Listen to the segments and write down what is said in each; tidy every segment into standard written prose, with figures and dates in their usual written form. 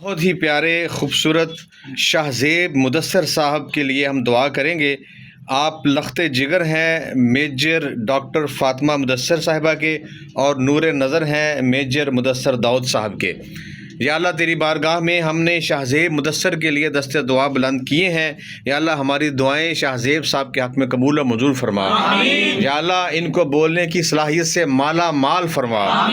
بہت ہی پیارے خوبصورت شاہ زیب مدثر صاحب کے لیے ہم دعا کریں گے۔ آپ لخت جگر ہیں میجر ڈاکٹر فاطمہ مدثر صاحبہ کے، اور نور نظر ہیں میجر مدثر داؤد صاحب کے۔ یا اللہ تیری بارگاہ میں ہم نے شاہ زیب مدثر کے لیے دست دعا بلند کیے ہیں۔ یا اللہ ہماری دعائیں شاہ زیب صاحب کے حق میں قبول و منظور فرما۔ یا اللہ ان کو بولنے کی صلاحیت سے مالا مال فرما۔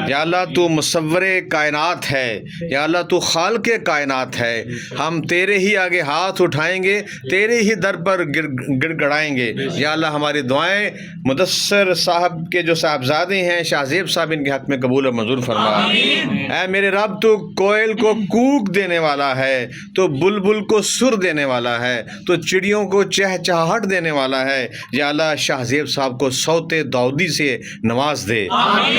یا اللہ تو مصور کائنات ہے، یا اللہ تو خالق کائنات ہے۔ ہم تیرے ہی آگے ہاتھ اٹھائیں گے، تیرے ہی در پر گڑ گڑائیں گے۔ یا اللہ ہماری دعائیں مدثر صاحب کے جو صاحبزادے ہیں شاہ زیب صاحب، ان کے حق میں قبول و منظور فرما۔ اے میرے رب، تو کوئل کو کوک دینے والا ہے، تو بلبل کو سر دینے والا ہے، تو چڑیوں کو چہچہاہٹ دینے والا ہے۔ یا اللہ شاہ زیب صاحب کو صوت داؤدی سے نواز دے۔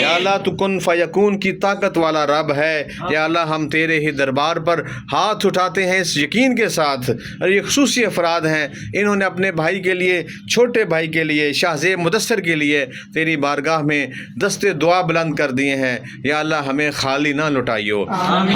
یا اللہ تو کن فیکون کی طاقت والا رب ہے۔ یا اللہ ہم تیرے ہی دربار پر ہاتھ اٹھاتے ہیں اس یقین کے ساتھ، اور یہ خصوصی افراد ہیں، انہوں نے اپنے بھائی کے لیے، چھوٹے بھائی کے لیے، شاہ زیب مدثر کے لیے تیری بارگاہ میں دست دعا بلند کر دیے ہیں۔ یا اللہ ہمیں خالی نہ لٹائیو۔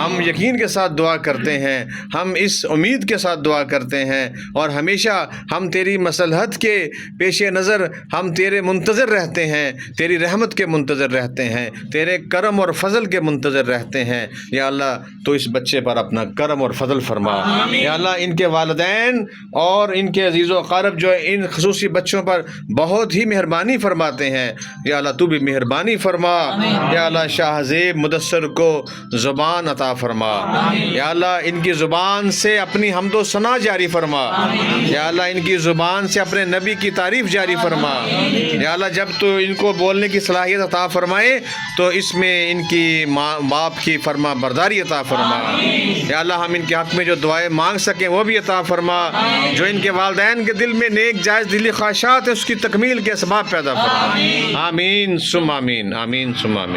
ہم یقین کے ساتھ دعا کرتے ہیں، ہم اس امید کے ساتھ دعا کرتے ہیں، اور ہمیشہ ہم تیری مصلحت کے پیش نظر ہم تیرے منتظر رہتے ہیں، تیری رحمت کے منتظر رہتے ہیں، تیرے کرم اور فضل کے منتظر رہتے ہیں۔ یا اللہ تو اس بچے پر اپنا کرم اور فضل فرما۔ یا اللہ ان کے والدین اور ان کے عزیز و اقارب جو ان خصوصی بچوں پر بہت ہی مہربانی فرماتے ہیں، یا اللہ تو بھی مہربانی فرما۔ یا اللہ شاہ زیب مدثر کو زبان عطا فرما۔ یا اللہ ان کی زبان سے اپنی حمد و ثنا جاری فرما۔ یا اللہ ان کی زبان سے اپنے نبی کی تعریف جاری فرما۔ یا اللہ جب تو ان کو بولنے کی صلاحیت عطا فرمائے تو اس میں ان کی ماں باپ کی فرما برداری عطا فرما۔ یا اللہ ہم ان کے حق میں جو دعائیں مانگ سکیں وہ بھی عطا فرما، جو ان کے والدین کے دل میں نیک جائز دلی خواہشات ہے اس کی تکمیل کے اسباب پیدا فرما۔ آمین ثم آمین، آمین ثم آمین۔